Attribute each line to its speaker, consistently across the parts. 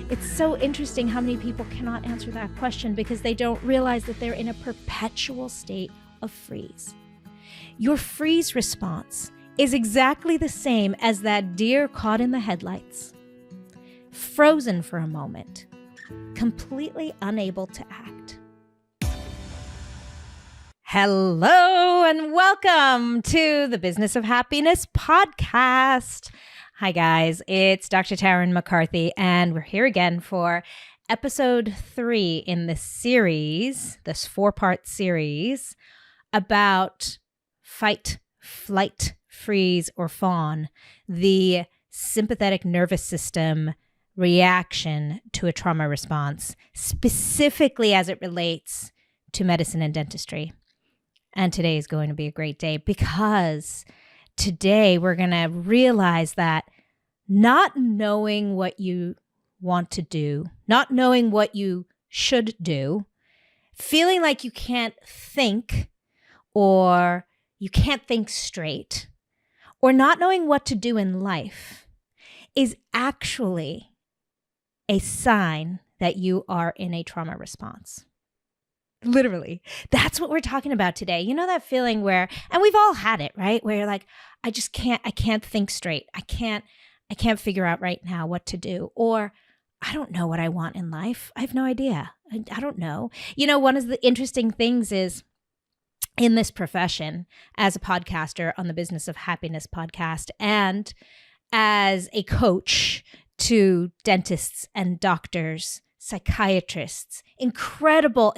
Speaker 1: It's so interesting how many people cannot answer that question because they don't realize that they're in a perpetual state of freeze. Your freeze response is exactly the same as that deer caught in the headlights, frozen for a moment, completely unable to act. Hello and welcome to the Business of Happiness podcast. Hi guys, it's Dr. Tarryn MacCarthy, and we're here again for episode 3 in this series, this 4-part series about fight, flight, freeze, or fawn, the sympathetic nervous system reaction to a trauma response, specifically as it relates to medicine and dentistry. And today is going to be a great day because today we're going to realize that not knowing what you want to do, not knowing what you should do, feeling like you can't think or you can't think straight, or not knowing what to do in life is actually a sign that you are in a trauma response. Literally. That's what we're talking about today. You know that feeling where, and we've all had it, right? Where you're like, I can't think straight. I can't figure out right now what to do. Or I don't know what I want in life. I have no idea. I don't know. You know, one of the interesting things is in this profession as a podcaster on the Business of Happiness podcast and as a coach to dentists and doctors, psychiatrists, incredible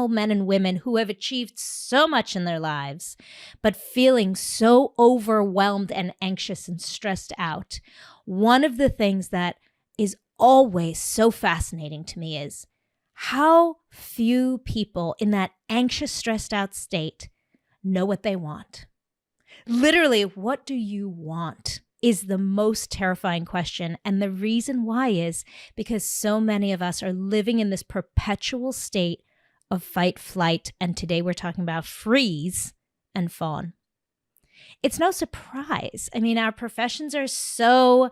Speaker 1: men and women who have achieved so much in their lives, but feeling so overwhelmed and anxious and stressed out. One of the things that is always so fascinating to me is how few people in that anxious, stressed out state know what they want. Literally, what do you want is the most terrifying question. And the reason why is because so many of us are living in this perpetual state of fight, flight, and today we're talking about freeze and fawn. It's no surprise. I mean, our professions are so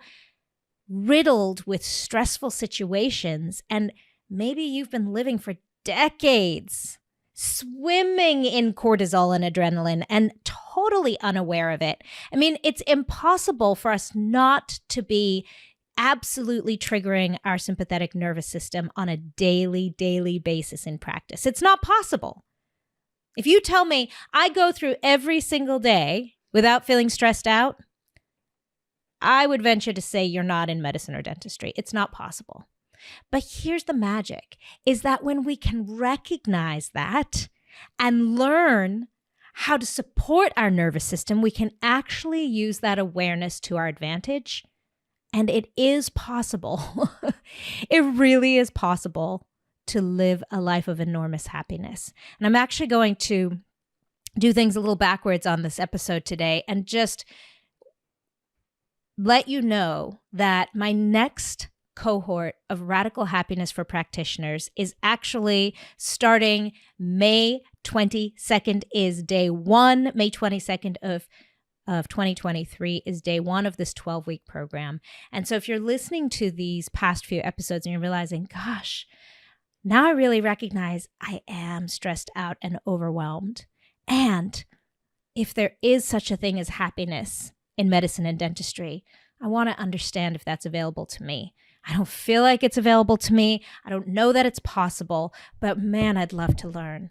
Speaker 1: riddled with stressful situations, and maybe you've been living for decades swimming in cortisol and adrenaline and totally unaware of it. I mean, it's impossible for us not to be absolutely triggering our sympathetic nervous system on a daily basis in practice. It's not possible. If you tell me I go through every single day without feeling stressed out, I would venture to say you're not in medicine or dentistry. It's not possible. But here's the magic, is that when we can recognize that and learn how to support our nervous system, we can actually use that awareness to our advantage. And it is possible. It really is possible to live a life of enormous happiness. And I'm actually going to do things a little backwards on this episode today and just let you know that my next cohort of Radical Happiness for Practitioners is actually starting May 22nd is day 1. May 22nd of 2023 is day 1 of this 12-week program. And so if you're listening to these past few episodes and you're realizing, gosh, now I really recognize I am stressed out and overwhelmed. And if there is such a thing as happiness in medicine and dentistry, I want to understand if that's available to me. I don't feel like it's available to me. I don't know that it's possible, but man, I'd love to learn.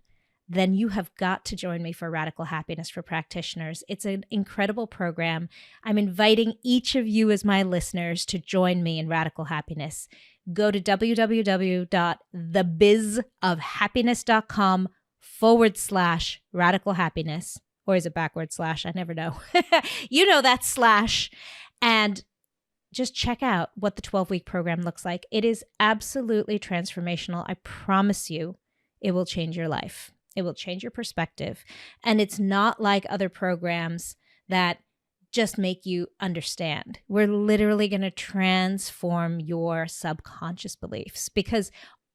Speaker 1: Then you have got to join me for Radical Happiness for Practitioners. It's an incredible program. I'm inviting each of you as my listeners to join me in Radical Happiness. Go to www.thebizofhappiness.com/radical happiness. Or is it backward slash? I never know. You know that slash. And just check out what the 12-week program looks like. It is absolutely transformational. I promise you, it will change your life. It will change your perspective. And it's not like other programs that just make you understand. We're literally going to transform your subconscious beliefs because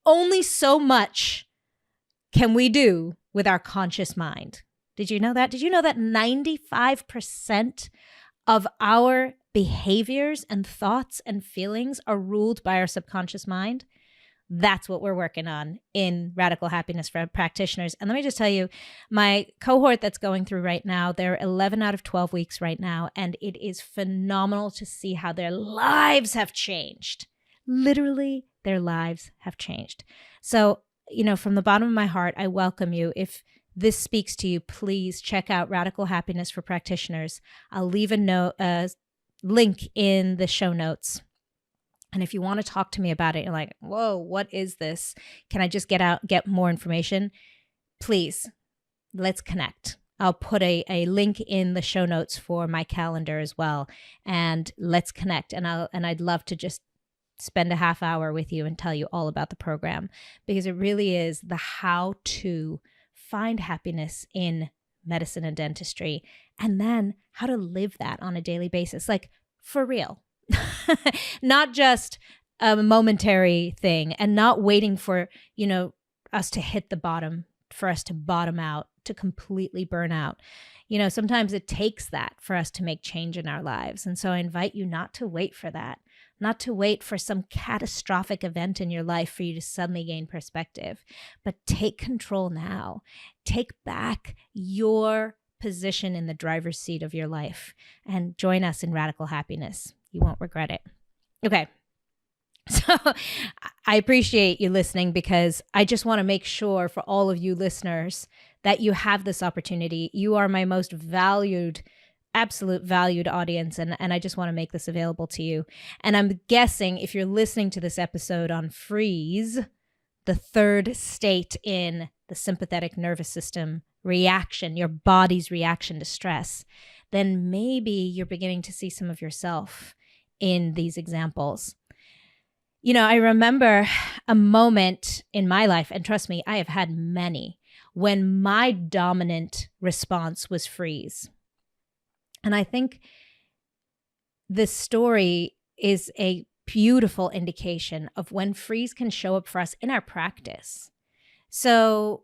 Speaker 1: only so much can we do with our conscious mind. Did you know that? Did you know that 95% of our behaviors and thoughts and feelings are ruled by our subconscious mind. That's what we're working on in Radical Happiness for Practitioners. And let me just tell you, my cohort that's going through right now, they're 11 out of 12 weeks right now, and it is phenomenal to see how their lives have changed. Literally, their lives have changed. So, from the bottom of my heart, I welcome you. If this speaks to you, please check out Radical Happiness for Practitioners. I'll leave a link in the show notes. And if you want to talk to me about it, you're like, whoa, what is this? Can I just get more information? Please, let's connect. I'll put a link in the show notes for my calendar as well. And let's connect. And I'd love to just spend a half hour with you and tell you all about the program, because it really is the how to find happiness in medicine and dentistry, and then how to live that on a daily basis, like for real. Not just a momentary thing, and not waiting for, us to hit the bottom, for us to bottom out, to completely burn out. Sometimes it takes that for us to make change in our lives. And so I invite you not to wait for that, not to wait for some catastrophic event in your life for you to suddenly gain perspective, but take control now. Take back your position in the driver's seat of your life and join us in Radical Happiness. You won't regret it. Okay. So I appreciate you listening, because I just want to make sure for all of you listeners that you have this opportunity. You are my most valued, absolute valued audience. And I just want to make this available to you. And I'm guessing if you're listening to this episode on freeze, the third state in the sympathetic nervous system reaction, your body's reaction to stress, then maybe you're beginning to see some of yourself in these examples. I remember a moment in my life, and trust me, I have had many, when my dominant response was freeze. And I think this story is a beautiful indication of when freeze can show up for us in our practice. So,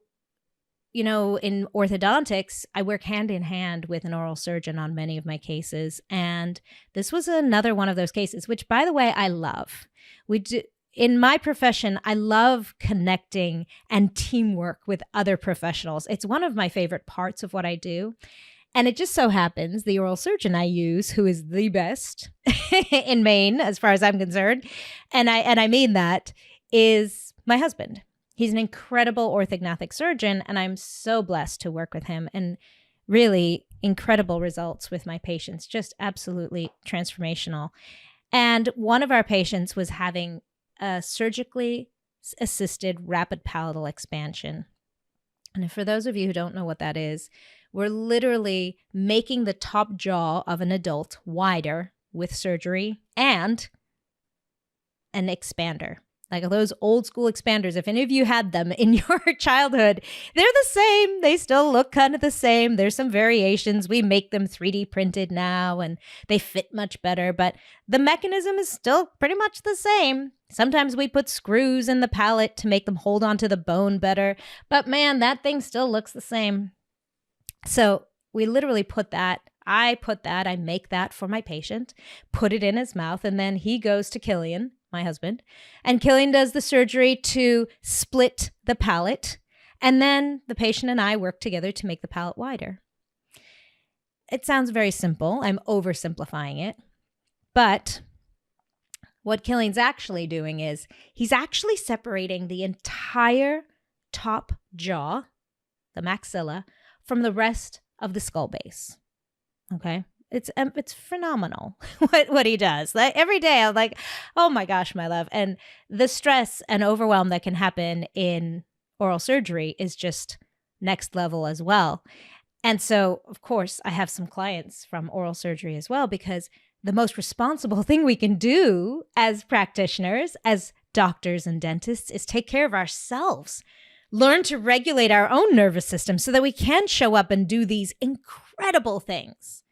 Speaker 1: in orthodontics, I work hand in hand with an oral surgeon on many of my cases. And this was another one of those cases, which, by the way, I love. In my profession, I love connecting and teamwork with other professionals. It's one of my favorite parts of what I do. And it just so happens the oral surgeon I use, who is the best in Maine, as far as I'm concerned, and I mean that, is my husband. He's an incredible orthognathic surgeon, and I'm so blessed to work with him, and really incredible results with my patients, just absolutely transformational. And one of our patients was having a surgically assisted rapid palatal expansion. And for those of you who don't know what that is, we're literally making the top jaw of an adult wider with surgery and an expander. Like those old school expanders, if any of you had them in your childhood, they're the same. They still look kind of the same. There's some variations. We make them 3D printed now and they fit much better, but the mechanism is still pretty much the same. Sometimes we put screws in the palate to make them hold onto the bone better, but man, that thing still looks the same. So we literally I make that for my patient, put it in his mouth, and then he goes to Killian, my husband, and Killian does the surgery to split the palate, and then the patient and I work together to make the palate wider. It sounds very simple. I'm oversimplifying it, but what Killian's actually doing is he's actually separating the entire top jaw, the maxilla, from the rest of the skull base. Okay. It's phenomenal what he does. Like every day I'm like, oh my gosh, my love. And the stress and overwhelm that can happen in oral surgery is just next level as well. And so, of course, I have some clients from oral surgery as well, because the most responsible thing we can do as practitioners, as doctors and dentists, is take care of ourselves. Learn to regulate our own nervous system so that we can show up and do these incredible things.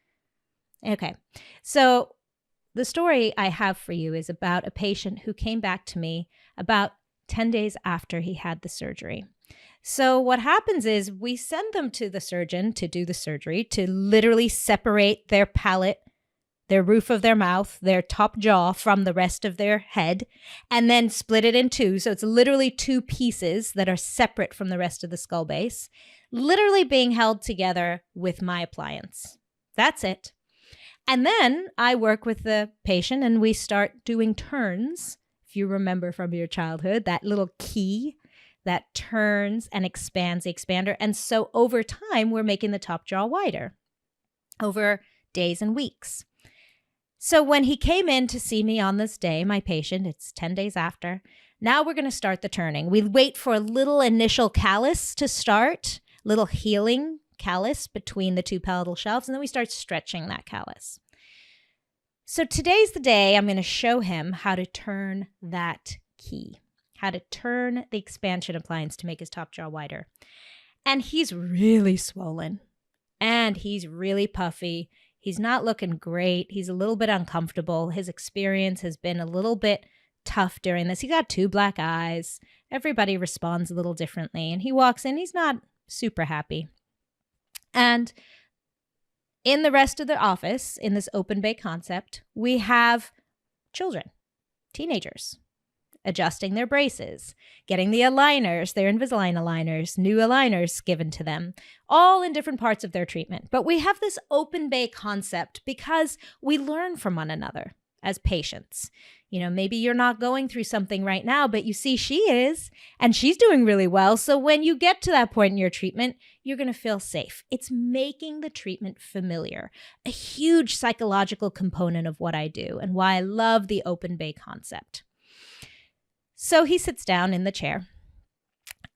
Speaker 1: Okay, so the story I have for you is about a patient who came back to me about 10 days after he had the surgery. So what happens is we send them to the surgeon to do the surgery, to literally separate their palate their roof of their mouth, their top jaw from the rest of their head, and then split it in two. So it's literally two pieces that are separate from the rest of the skull base, literally being held together with my appliance. That's it. And then I work with the patient and we start doing turns. If you remember from your childhood, that little key that turns and expands the expander. And so over time, we're making the top jaw wider over days and weeks. So when he came in to see me on this day, my patient, it's 10 days after, now we're going to start the turning. We wait for a little initial callus to start, little healing callus between the two palatal shelves, and then we start stretching that callus. So today's the day I'm going to show him how to turn that key, how to turn the expansion appliance to make his top jaw wider. And he's really swollen and he's really puffy. He's not looking great. He's a little bit uncomfortable. His experience has been a little bit tough during this. He got 2 black eyes. Everybody responds a little differently. And he walks in, he's not super happy. And in the rest of the office, in this open bay concept, we have children, teenagers, adjusting their braces, getting the aligners, their Invisalign aligners, new aligners given to them, all in different parts of their treatment. But we have this open bay concept because we learn from one another as patients. You know, maybe you're not going through something right now, but you see she is, and she's doing really well. So when you get to that point in your treatment, you're going to feel safe. It's making the treatment familiar, a huge psychological component of what I do and why I love the open bay concept. So he sits down in the chair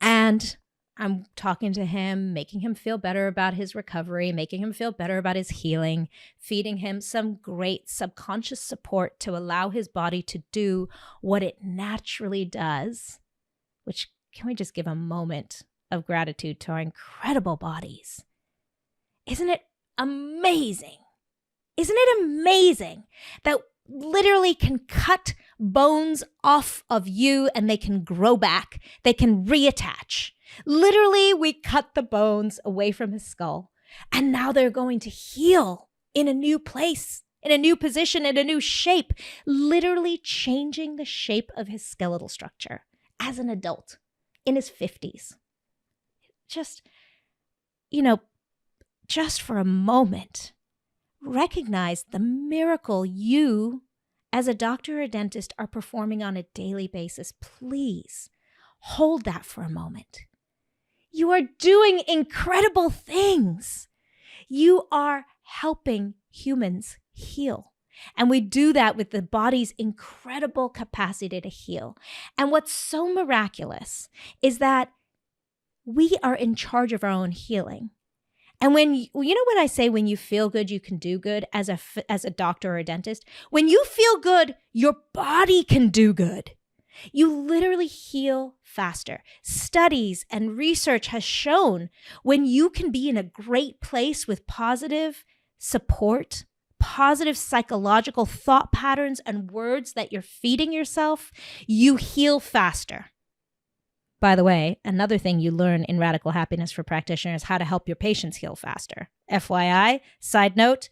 Speaker 1: and I'm talking to him, making him feel better about his recovery, making him feel better about his healing, feeding him some great subconscious support to allow his body to do what it naturally does, which can we just give a moment of gratitude to our incredible bodies? Isn't it amazing? Isn't it amazing that literally can cut bones off of you and they can grow back, they can reattach. Literally, we cut the bones away from his skull and now they're going to heal in a new place, in a new position, in a new shape, literally changing the shape of his skeletal structure as an adult in his 50s. Just, just for a moment, recognize the miracle you, as a doctor or a dentist, are performing on a daily basis. Please hold that for a moment. You are doing incredible things. You are helping humans heal. And we do that with the body's incredible capacity to heal. And what's so miraculous is that we are in charge of our own healing. And when I say when you feel good, you can do good as a doctor or a dentist, when you feel good, your body can do good. You literally heal faster. Studies and research has shown when you can be in a great place with positive support, positive psychological thought patterns and words that you're feeding yourself, you heal faster. By the way, another thing you learn in Radical Happiness for Practitioners is how to help your patients heal faster. FYI, side note,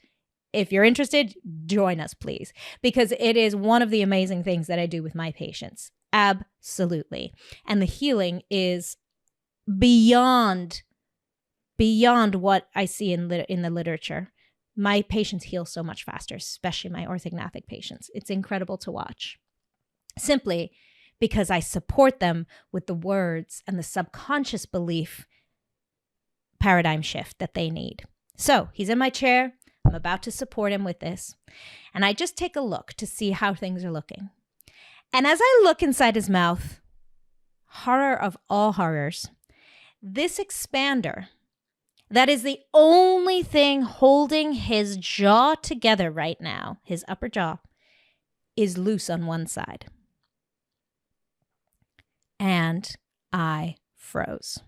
Speaker 1: if you're interested, join us, please, because it is one of the amazing things that I do with my patients. Absolutely. And the healing is beyond what I see in the literature. My patients heal so much faster, especially my orthognathic patients. It's incredible to watch. Simply because I support them with the words and the subconscious belief paradigm shift that they need. So he's in my chair. I'm about to support him with this. And I just take a look to see how things are looking. And as I look inside his mouth, horror of all horrors, this expander, that is the only thing holding his jaw together right now, his upper jaw, is loose on one side. And I froze.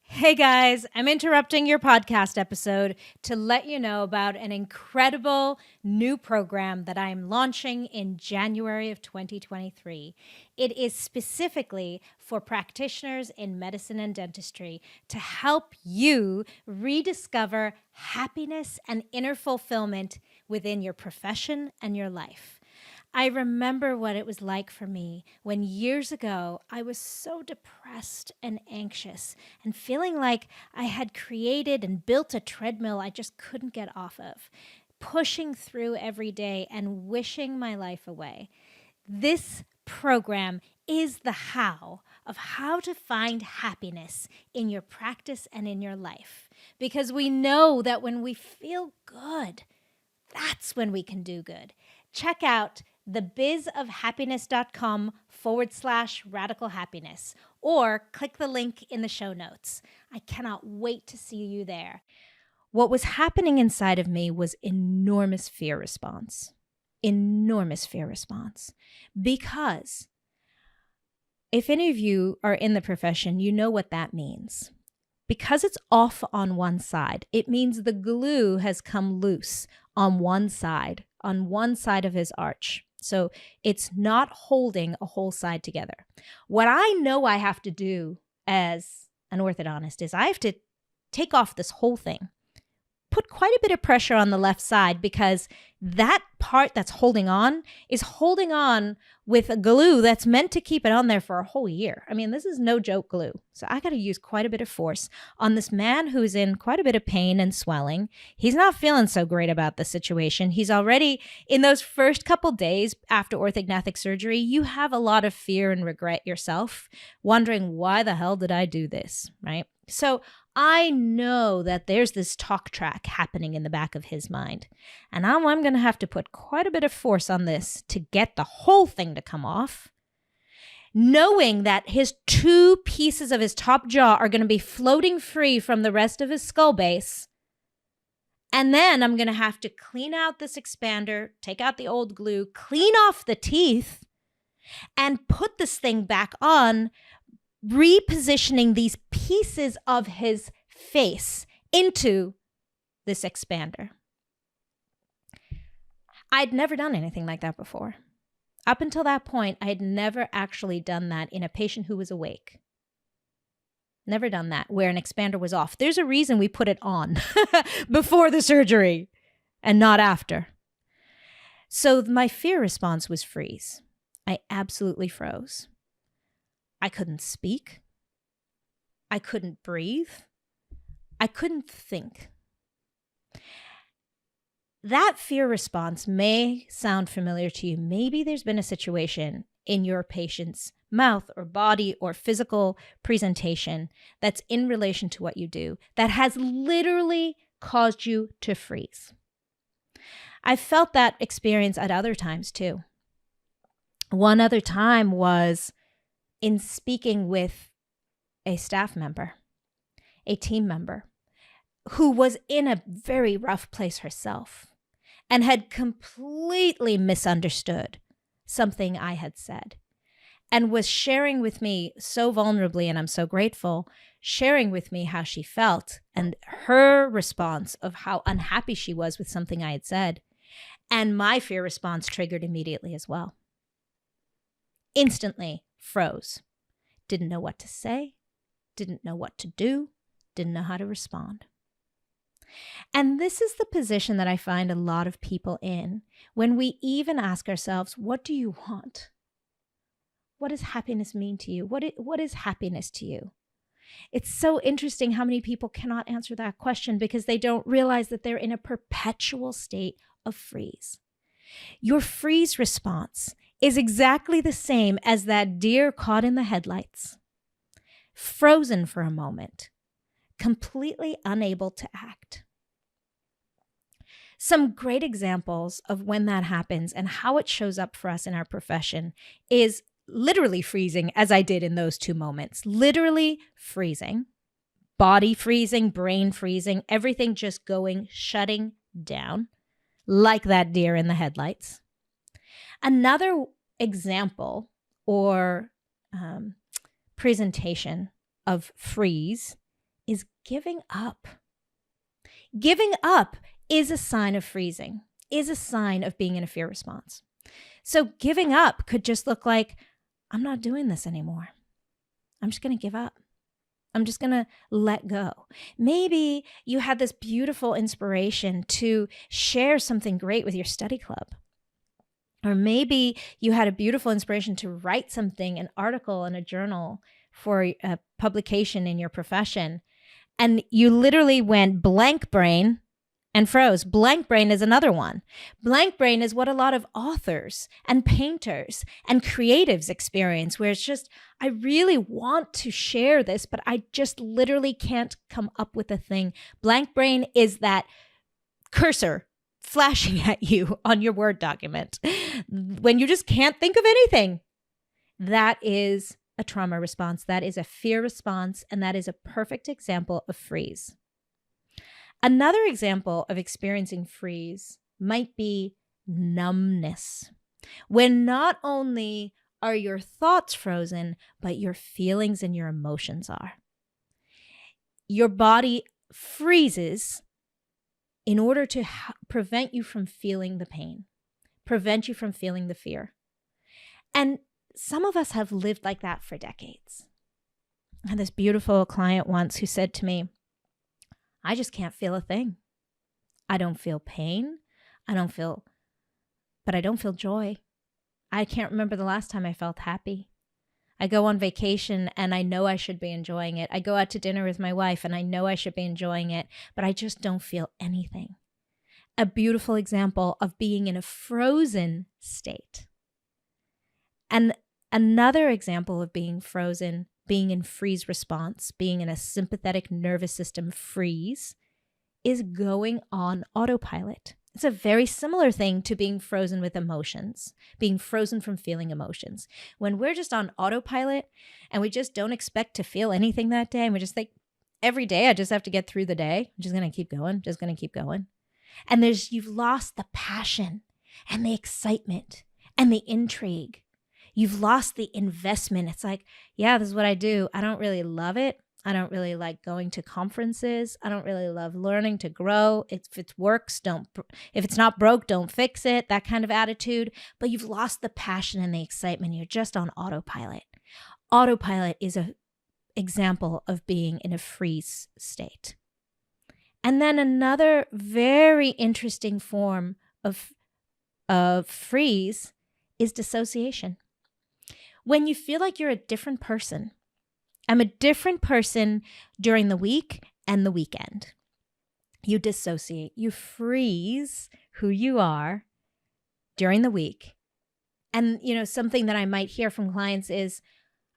Speaker 1: Hey guys, I'm interrupting your podcast episode to let you know about an incredible new program that I'm launching in January of 2023. It is specifically for practitioners in medicine and dentistry to help you rediscover happiness and inner fulfillment within your profession and your life. I remember what it was like for me when years ago I was so depressed and anxious and feeling like I had created and built a treadmill I just couldn't get off of, pushing through every day and wishing my life away. This program is the how of how to find happiness in your practice and in your life. Because we know that when we feel good, that's when we can do good. Check out thebizofhappiness.com/radical happiness or click the link in the show notes. I cannot wait to see you there. What was happening inside of me was enormous fear response. Enormous fear response. Because if any of you are in the profession, you know what that means. Because it's off on one side, it means the glue has come loose on one side of his arch. So it's not holding a whole side together. What I know I have to do as an orthodontist is I have to take off this whole thing, put quite a bit of pressure on the left side because that part that's holding on is holding on with a glue that's meant to keep it on there for a whole year. I mean, this is no joke glue. So I got to use quite a bit of force on this man who's in quite a bit of pain and swelling. He's not feeling so great about the situation. He's already in those first couple days after orthognathic surgery, you have a lot of fear and regret yourself, wondering why the hell did I do this, right? So I know that there's this talk track happening in the back of his mind. And I'm going to have to put quite a bit of force on this to get the whole thing to come off, knowing that his two pieces of his top jaw are going to be floating free from the rest of his skull base. And then I'm going to have to clean out this expander, take out the old glue, clean off the teeth, and put this thing back on, repositioning these pieces of his face into this expander. I'd never done anything like that before. Up until that point, I had never actually done that in a patient who was awake. Never done that, where an expander was off. There's a reason we put it on before the surgery and not after. So my fear response was freeze. I absolutely froze. I couldn't speak. I couldn't breathe. I couldn't think. That fear response may sound familiar to you. Maybe there's been a situation in your patient's mouth or body or physical presentation that's in relation to what you do that has literally caused you to freeze. I felt that experience at other times too. One other time was in speaking with a staff member, a team member, who was in a very rough place herself and had completely misunderstood something I had said and was sharing with me so vulnerably, and I'm so grateful, sharing with me how she felt and her response of how unhappy she was with something I had said. And my fear response triggered immediately as well. Instantly froze. Didn't know what to say, didn't know what to do, didn't know how to respond. And this is the position that I find a lot of people in when we even ask ourselves, what do you want? What does happiness mean to you? What is happiness to you? It's so interesting how many people cannot answer that question because they don't realize that they're in a perpetual state of freeze. Your freeze response is exactly the same as that deer caught in the headlights, frozen for a moment, completely unable to act. Some great examples of when that happens and how it shows up for us in our profession is literally freezing, as I did in those two moments. Literally freezing, body freezing, brain freezing, everything just going, shutting down, like that deer in the headlights. Another example or presentation of freeze is giving up. Giving up is a sign of freezing, is a sign of being in a fear response. So giving up could just look like, I'm not doing this anymore. I'm just going to give up. I'm just going to let go. Maybe you had this beautiful inspiration to share something great with your study club. Or maybe you had a beautiful inspiration to write something, an article in a journal for a publication in your profession. And you literally went blank brain and froze. Blank brain is another one. Blank brain is what a lot of authors and painters and creatives experience, where it's just, I really want to share this, but I just literally can't come up with a thing. Blank brain is that cursor flashing at you on your Word document when you just can't think of anything. That is a trauma response. That is a fear response. And that is a perfect example of freeze. Another example of experiencing freeze might be numbness, when not only are your thoughts frozen, but your feelings and your emotions are. Your body freezes in order to prevent you from feeling the pain, prevent you from feeling the fear. And some of us have lived like that for decades. I had this beautiful client once who said to me, I just can't feel a thing. I don't feel pain. But I don't feel joy. I can't remember the last time I felt happy. I go on vacation and I know I should be enjoying it. I go out to dinner with my wife and I know I should be enjoying it, but I just don't feel anything. A beautiful example of being in a frozen state. And another example of being frozen, being in freeze response, being in a sympathetic nervous system freeze, is going on autopilot. It's a very similar thing to being frozen with emotions, being frozen from feeling emotions. When we're just on autopilot and we just don't expect to feel anything that day, and we just think, every day I just have to get through the day, I'm just going to keep going, And you've lost the passion and the excitement and the intrigue. You've lost the investment. It's like, yeah, this is what I do. I don't really love it. I don't really like going to conferences. I don't really love learning to grow. If it works, if it's not broke, don't fix it. That kind of attitude. But you've lost the passion and the excitement. You're just on autopilot. Autopilot is an example of being in a freeze state. And then another very interesting form of freeze is dissociation. When you feel like you're a different person. I'm a different person during the week and the weekend. You dissociate. You freeze who you are during the week. And, something that I might hear from clients is,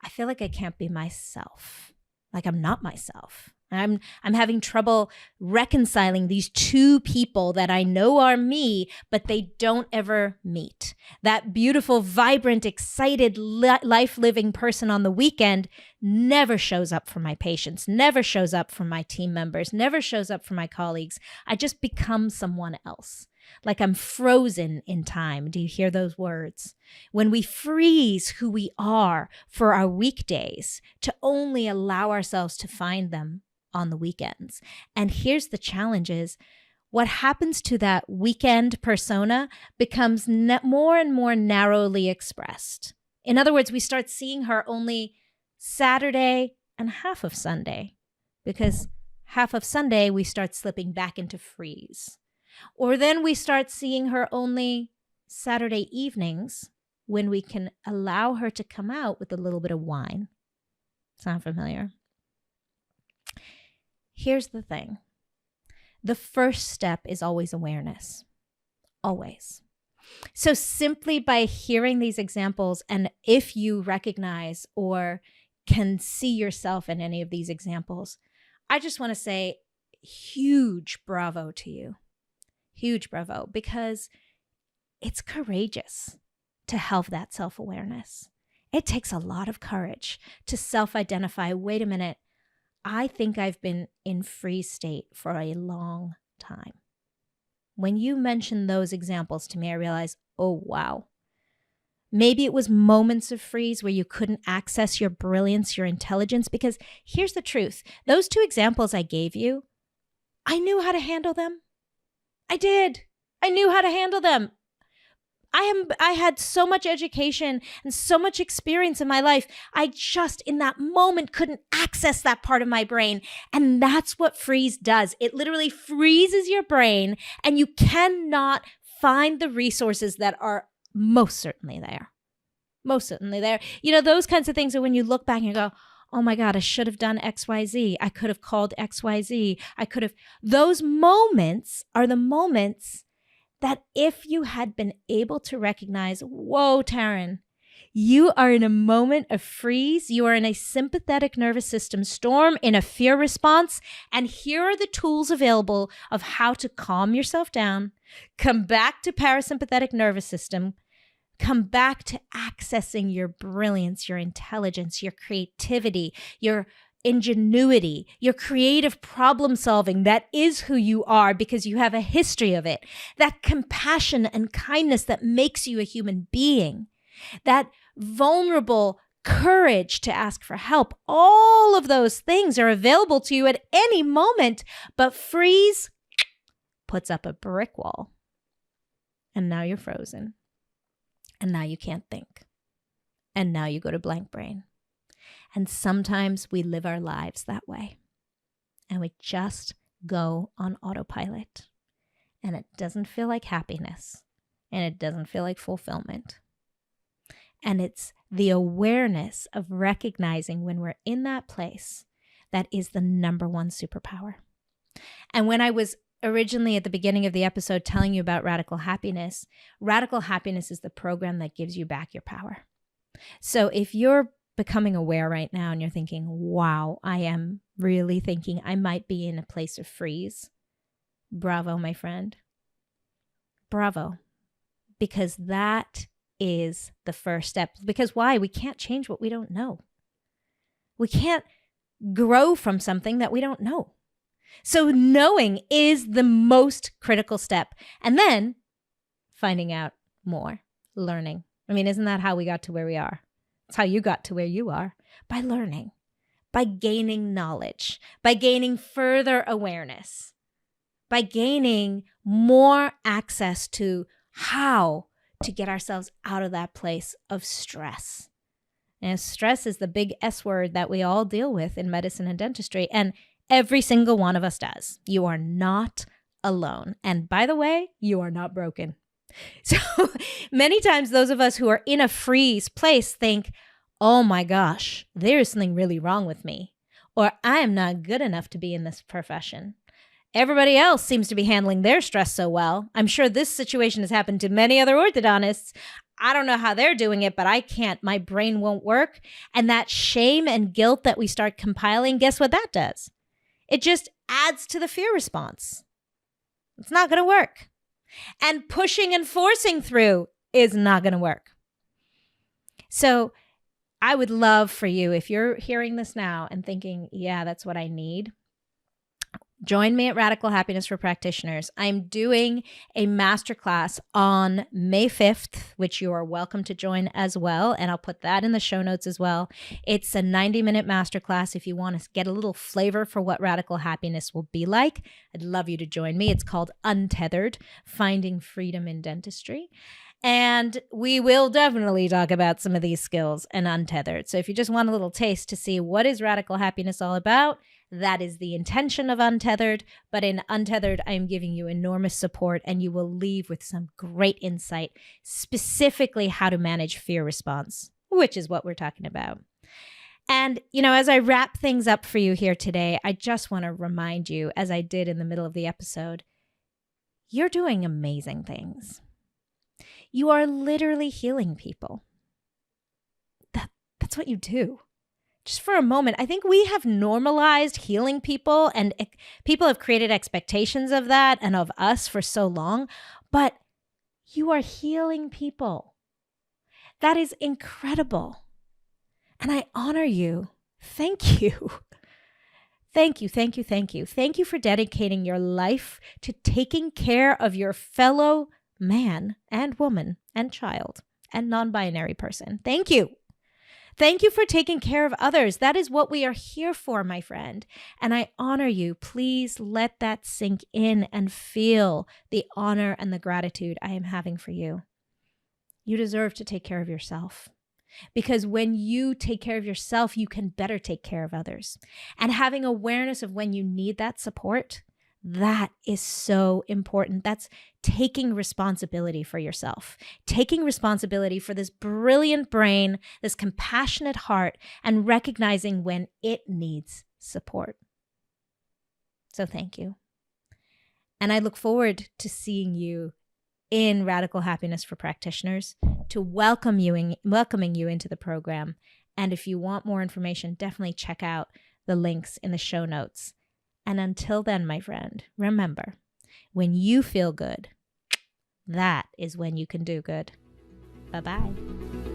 Speaker 1: I feel like I can't be myself. Like I'm not myself. I'm having trouble reconciling these two people that I know are me, but they don't ever meet. That beautiful, vibrant, excited, life-living person on the weekend never shows up for my patients, never shows up for my team members, never shows up for my colleagues. I just become someone else. Like I'm frozen in time. Do you hear those words? When we freeze who we are for our weekdays to only allow ourselves to find them on the weekends. And here's the challenge is, what happens to that weekend persona becomes more and more narrowly expressed. In other words, we start seeing her only Saturday and half of Sunday, because half of Sunday we start slipping back into freeze. Or then we start seeing her only Saturday evenings when we can allow her to come out with a little bit of wine. Sound familiar? Here's the thing. The first step is always awareness. Always. So simply by hearing these examples, and if you recognize or can see yourself in any of these examples, I just want to say huge bravo to you. Huge bravo, because it's courageous to have that self-awareness. It takes a lot of courage to self-identify, wait a minute, I think I've been in freeze state for a long time. When you mentioned those examples to me, I realized, oh, wow. Maybe it was moments of freeze where you couldn't access your brilliance, your intelligence, because here's the truth. Those two examples I gave you, I knew how to handle them. I did. I knew how to handle them. I had so much education and so much experience in my life. I just in that moment couldn't access that part of my brain. And that's what freeze does. It literally freezes your brain and you cannot find the resources that are most certainly there. Most certainly there. You know, those kinds of things are when you look back and you go, oh my God, I should have done XYZ. I could have called XYZ. Those moments are the moments that if you had been able to recognize, whoa, Tarryn, you are in a moment of freeze. You are in a sympathetic nervous system storm, in a fear response. And here are the tools available of how to calm yourself down, come back to parasympathetic nervous system, come back to accessing your brilliance, your intelligence, your creativity, your ingenuity, your creative problem solving. That is who you are because you have a history of it. That compassion and kindness that makes you a human being. That vulnerable courage to ask for help. All of those things are available to you at any moment, but freeze puts up a brick wall. And now you're frozen. And now you can't think. And now you go to blank brain. And sometimes we live our lives that way. And we just go on autopilot. And it doesn't feel like happiness. And it doesn't feel like fulfillment. And it's the awareness of recognizing when we're in that place that is the number one superpower. And when I was originally at the beginning of the episode telling you about radical happiness is the program that gives you back your power. So if you're becoming aware right now and you're thinking, wow, I am really thinking I might be in a place of freeze, bravo, my friend. Bravo. Because that is the first step. Because why? We can't change what we don't know. We can't grow from something that we don't know. So knowing is the most critical step. And then finding out more, learning. I mean, isn't that how we got to where we are? It's how you got to where you are. By learning, by gaining knowledge, by gaining further awareness, by gaining more access to how to get ourselves out of that place of stress. And stress is the big S word that we all deal with in medicine and dentistry. And every single one of us does. You are not alone. And by the way, you are not broken. So many times those of us who are in a freeze place think, oh my gosh, there is something really wrong with me. Or I am not good enough to be in this profession. Everybody else seems to be handling their stress so well. I'm sure this situation has happened to many other orthodontists. I don't know how they're doing it, but I can't. My brain won't work. And that shame and guilt that we start compiling, guess what that does? It just adds to the fear response. It's not going to work. And pushing and forcing through is not going to work. So I would love for you, if you're hearing this now and thinking, yeah, that's what I need, join me at Radical Happiness for Practitioners. I'm doing a masterclass on May 5th, which you are welcome to join as well. And I'll put that in the show notes as well. It's a 90-minute masterclass. If you want to get a little flavor for what radical happiness will be like, I'd love you to join me. It's called Untethered, Finding Freedom in Dentistry. And we will definitely talk about some of these skills and Untethered. So if you just want a little taste to see what is radical happiness all about, that is the intention of Untethered. But in Untethered, I am giving you enormous support and you will leave with some great insight, specifically how to manage fear response, which is what we're talking about. And, you know, as I wrap things up for you here today, I just want to remind you, as I did in the middle of the episode, you're doing amazing things. You are literally healing people. That's what you do. Just for a moment, I think we have normalized healing people and people have created expectations of that and of us for so long, but you are healing people. That is incredible. And I honor you. Thank you. Thank you, thank you, thank you. Thank you for dedicating your life to taking care of your fellow man and woman and child and non-binary person. Thank you. Thank you for taking care of others. That is what we are here for, my friend. And I honor you. Please let that sink in and feel the honor and the gratitude I am having for you. you deserve to take care of yourself. Because when you take care of yourself, you can better take care of others. And having awareness of when you need that support, that is so important. That's taking responsibility for yourself, taking responsibility for this brilliant brain, this compassionate heart, and recognizing when it needs support. So thank you. And I look forward to seeing you in Radical Happiness for Practitioners, to welcoming you into the program. And if you want more information, definitely check out the links in the show notes. And until then, my friend, remember, when you feel good, that is when you can do good. Bye-bye.